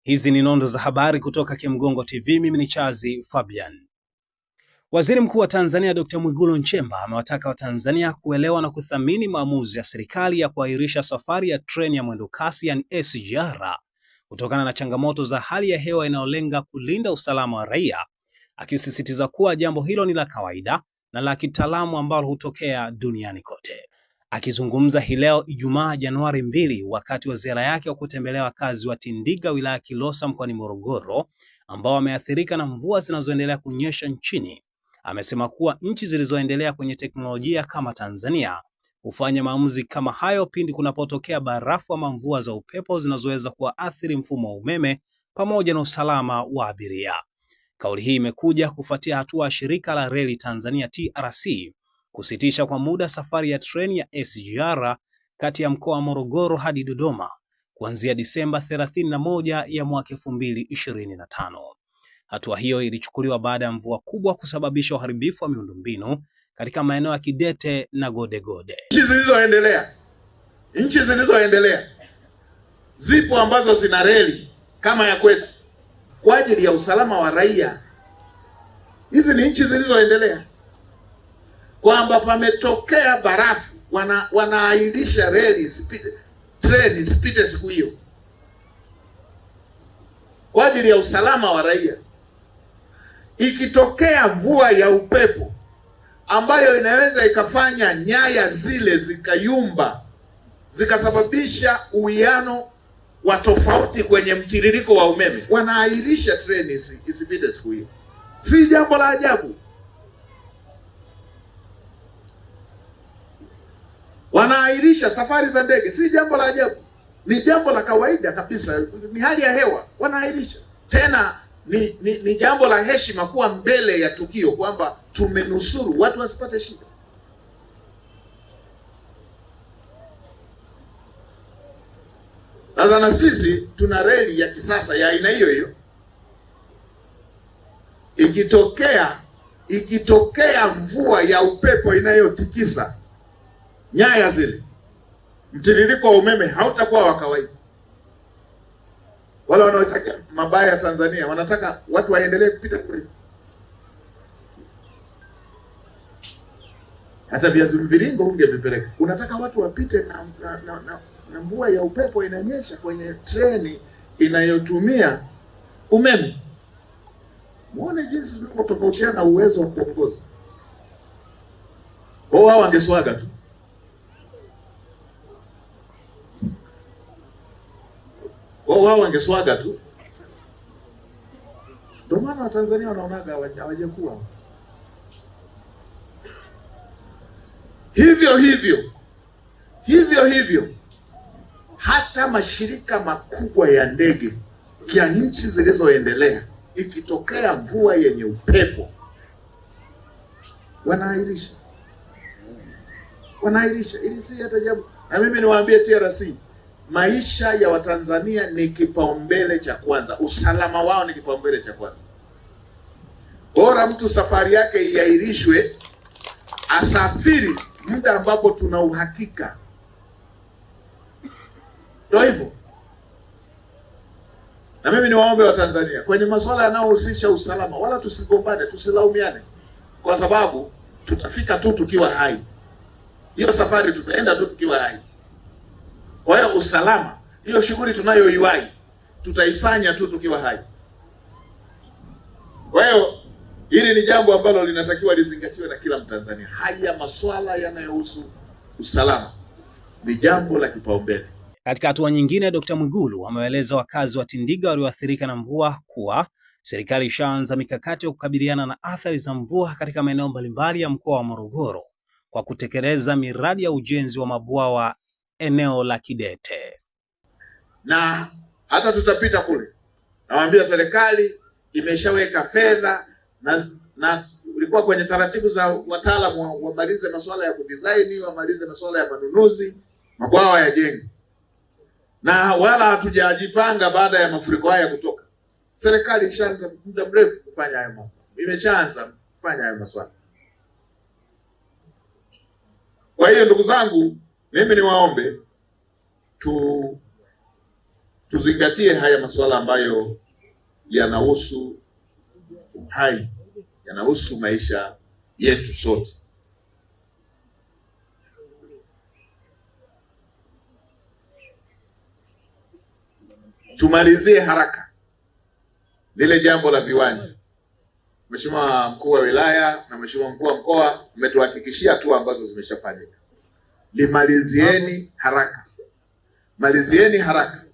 Hizi ni nondo za habari kutoka Kimgongo TV. Mimi ni Chazi Fabian. Waziri Mkuu wa Tanzania Dr. Mwigulu Nchemba amewataka Watanzania kuelewa na kuthamini maamuzi ya serikali ya kuahirisha safari ya treni ya mwendo kasi yani SGR kutokana na changamoto za hali ya hewa inayolenga kulinda usalama wa raia, akisisitiza kuwa jambo hilo ni la kawaida na la kitaalamu ambalo hutokea duniani kote. Akizungumza hii leo Ijumaa Januari 2 wakati wa ziara yake wa kutembelea wakazi wa Tindiga wilaya Kilosa mkoani Morogoro ambao wameathirika na mvua zinazoendelea kunyesha nchini, amesema kuwa nchi zilizoendelea kwenye teknolojia kama Tanzania hufanya maamuzi kama hayo pindi kunapotokea barafu ama mvua za upepo zinazoweza kuathiri mfumo wa umeme pamoja na usalama wa abiria. Kauli hii imekuja kufuatia hatua ya shirika la reli Tanzania TRC kusitisha kwa muda safari ya treni ya SGR kati ya mkoa wa Morogoro hadi Dodoma kuanzia Disemba 31 ya mwaka 2025. Hatua hiyo ilichukuliwa baada ya mvua kubwa kusababisha uharibifu wa miundombinu katika maeneo ya Kidete na Godegode. Nchi zilizoendelea zipo ambazo zina reli kama ya kwetu kwa ajili ya usalama wa raia. Hizi ni nchi zilizoendelea, kwamba pametokea barafu wanaahirisha reli treni zipite siku hiyo kwa ajili ya usalama wa raia. Ikitokea mvua ya upepo ambayo inaweza ikafanya nyaya zile zikayumba, zikasababisha uwiano wa tofauti kwenye mtiririko wa umeme, wanaahirisha treni isipite siku hiyo. Si jambo la ajabu. Wanaahirisha safari za ndege, si jambo la ajabu, ni jambo la kawaida kabisa, ni hali ya hewa. Wanaahirisha tena, ni jambo la heshima kuwa mbele ya tukio, kwamba tumenusuru watu wasipate shida. Sasa na sisi tuna reli ya kisasa ya aina hiyo hiyo. Ikitokea mvua ya upepo inayotikisa nyaya zile, mtiririko wa umeme hautakuwa wa kawaida. Wale wanaotaka mabaya Tanzania wanataka watu waendelee kupita kule. Hata viazi mviringo ungevipeleka. Unataka watu wapite na mvua ya upepo inanyesha kwenye treni inayotumia umeme. Muone jinsi tunavyotofautiana uwezo wa kuongoza. Wao wangeswaga tu. Wao wangeswaga tu. Ndio maana Watanzania wanaonaga hawajakuwa. Hivyo hata mashirika makubwa ya ndege ya nchi zilizoendelea, ikitokea mvua yenye upepo wanaahirisha. Ili si hata jambo. Na mimi niwaambie TRC, maisha ya Watanzania ni kipaumbele cha kwanza. Usalama wao ni kipaumbele cha kwanza. Bora mtu safari yake iahirishwe, asafiri muda ambapo tuna uhakika. Ndio hivyo. Na mimi niwaombe Watanzania kwenye masuala yanayohusisha usalama, wala tusigombane, tusilaumiane, kwa sababu tutafika tu tukiwa hai. Hiyo safari tutaenda tu tukiwa hai. Kwa hiyo usalama, hiyo shughuli tunayoiwahi, tutaifanya tu tukiwa hai. Kwa hiyo hili ni jambo ambalo linatakiwa lizingatiwe na kila Mtanzania. Haya masuala yanayohusu usalama ni jambo la kipaumbele. Katika hatua nyingine, Dr. Mwigulu amewaeleza wakazi wa Tindiga walioathirika na mvua kuwa serikali ishaanza mikakati ya kukabiliana na athari za mvua katika maeneo mbalimbali ya mkoa wa Morogoro kwa kutekeleza miradi ya ujenzi wa mabwawa eneo la Kidete. Na hata tutapita kule. Nawaambia serikali imeshaweka fedha na ulikuwa kwenye taratibu za wataalamu wamalize masuala ya kudesign, wamalize masuala ya manunuzi, mabwawa ya jengo. Na wala hatujajipanga baada ya mafuriko haya kutoka. Serikali ishaanza muda mrefu kufanya hayo mambo. Imeshaanza kufanya hayo masuala. Kwa hiyo ndugu zangu, mimi niwaombe tuzingatie haya masuala ambayo yanahusu uhai, yanahusu maisha yetu sote. Tumalizie haraka lile jambo la viwanja. Mheshimiwa mkuu wa wilaya na Mheshimiwa mkuu wa mkoa umetuhakikishia hatua ambazo zimeshafanyika. Limalizieni haraka, malizieni haraka,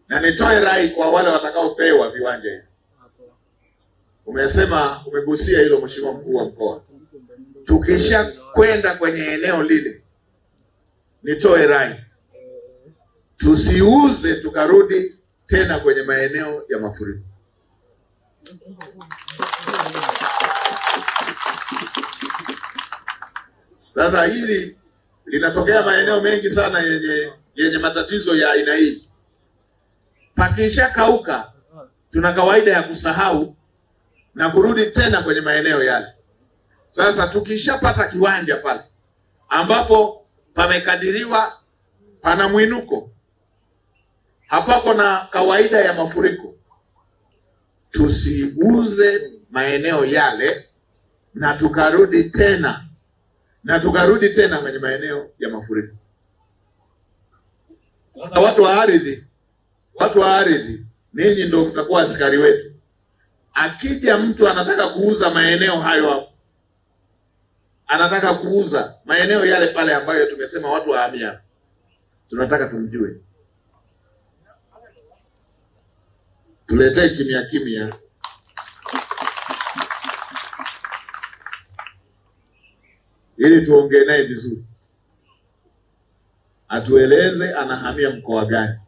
na nitoe rai kwa wale watakaopewa viwanja hivi. Umesema, umegusia hilo Mheshimiwa mkuu wa mkoa, tukisha kwenda kwenye eneo lile, nitoe rai tusiuze tukarudi tena kwenye maeneo ya mafuriko. Sasa hili linatokea maeneo mengi sana yenye matatizo ya aina hii. Pakisha kauka, tuna kawaida ya kusahau na kurudi tena kwenye maeneo yale. Sasa tukishapata kiwanja pale ambapo pamekadiriwa pana mwinuko, hapako na kawaida ya mafuriko, tusiuze maeneo yale na tukarudi tena kwenye maeneo ya mafuriko. Sasa watu wa ardhi, ninyi ndio mtakuwa askari wetu. Akija mtu anataka kuuza maeneo hayo hapo, anataka kuuza maeneo yale pale ambayo tumesema watu wahamia, tunataka tumjue, tuletee kimya ili tuongee naye vizuri, atueleze anahamia mkoa gani.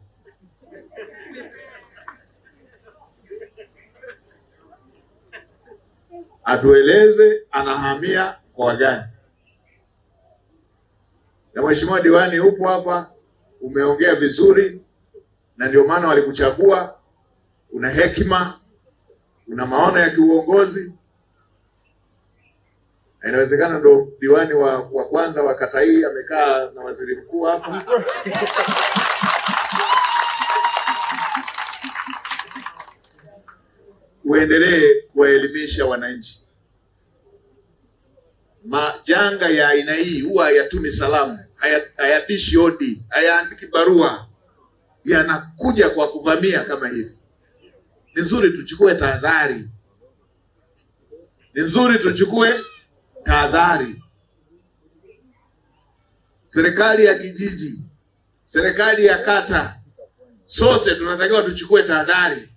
Atueleze anahamia mkoa gani. Na Mheshimiwa Diwani, upo hapa, umeongea vizuri, na ndio maana walikuchagua. Una hekima, una maono ya kiuongozi. Inawezekana ndo diwani wa kwanza wa kata hii amekaa na waziri mkuu hapa. Uendelee kuwaelimisha wananchi. Majanga ya aina hii huwa hayatumi salamu, hayatishi hodi, hayaandiki barua, yanakuja kwa kuvamia kama hivi. Ni nzuri tuchukue tahadhari. Serikali ya kijiji, serikali ya kata, sote tunatakiwa tuchukue tahadhari.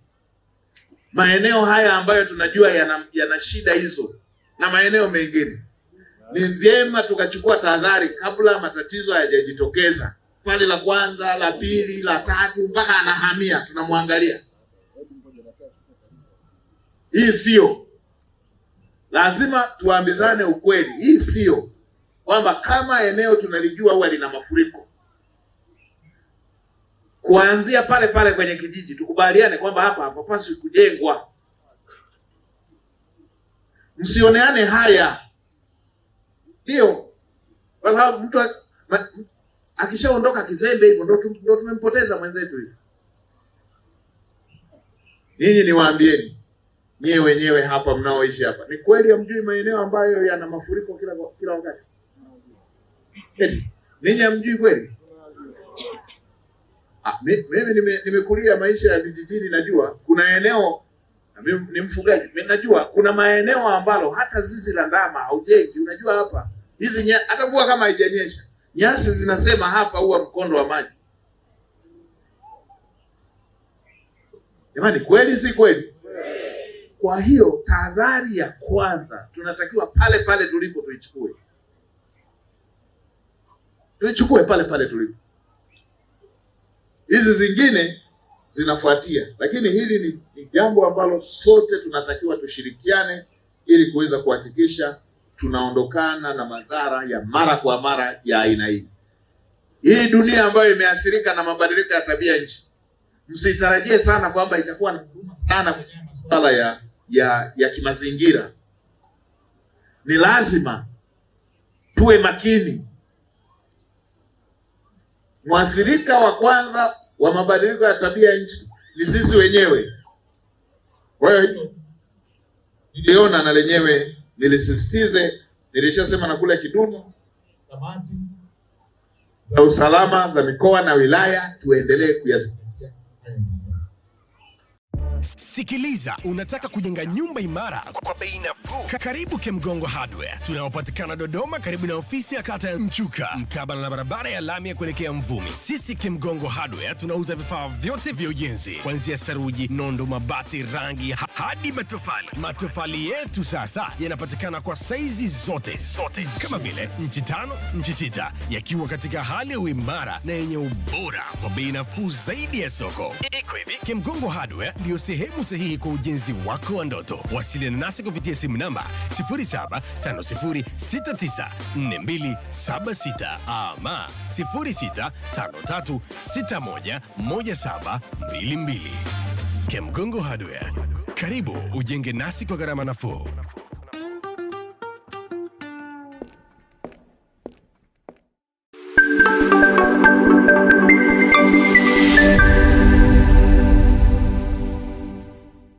Maeneo haya ambayo tunajua yana shida hizo na maeneo mengine, ni vyema tukachukua tahadhari kabla matatizo hayajajitokeza. Pale la kwanza, la pili, la tatu, mpaka anahamia, tunamwangalia. Hii sio, lazima tuambizane ukweli. Hii sio kwamba kama eneo tunalijua huwa lina mafuriko, kuanzia pale kwenye kijiji tukubaliane kwamba hapa hapaswi kujengwa. Msioneane haya. Ndio, kwa sababu mtu akishaondoka kizembe hivyo ndo tumempoteza mwenzetu hivi. Ninyi niwaambieni, nyie wenyewe hapa mnaoishi hapa, ni kweli hamjui maeneo ambayo yana mafuriko kila wakati? Ninyi hamjui kweli? Mimi nimekulia maisha ya vijijini, najua kuna eneo, mimi ni mfugaji, mimi najua kuna maeneo ambalo hata zizi la ndama haujengi. Unajua hapa hizi hata mvua kama haijanyesha, nyasi zinasema hapa huwa mkondo wa maji. Jamani, kweli si kweli? Kwa hiyo tahadhari ya kwanza tunatakiwa pale tulipo tuichukue pale tulipo. Hizi zingine zinafuatia, lakini hili ni jambo ambalo sote tunatakiwa tushirikiane ili kuweza kuhakikisha tunaondokana na madhara ya mara kwa mara ya aina hii. Hii dunia ambayo imeathirika na mabadiliko ya tabia nchi, msitarajie sana kwamba itakuwa na huruma sana kwenye masuala ya kimazingira. Ni lazima tuwe makini. Mwathirika wa kwanza wa mabadiliko ya tabia nchi ni sisi wenyewe. Kwa hiyo niliona na lenyewe nilisisitize, nilishasema na kule Kidumu, kamati za usalama za mikoa na wilaya tuendelee kuyazingatia. Sikiliza, unataka kujenga nyumba imara kwa bei nafuu? Karibu Kemgongo Hardware. Tunaopatikana Dodoma karibu na ofisi ya kata ya Mchuka, mkabala na barabara ya lami ya kuelekea Mvumi. Sisi Kemgongo Hardware tunauza vifaa vyote vya ujenzi, kuanzia saruji, nondo, mabati, rangi hadi matofali. Matofali yetu sasa yanapatikana kwa saizi zote kama vile inchi 5, inchi 6, yakiwa katika hali ya uimara na yenye ubora kwa bei nafuu zaidi ya soko. Iko hivi, Kemgongo Hardware ndio sehemu sahihi kwa ujenzi wako wa ndoto. Wasiliana nasi kupitia simu namba 0750694276 ama 0653611722. Kemgongo Hardware, karibu ujenge nasi kwa gharama nafuu.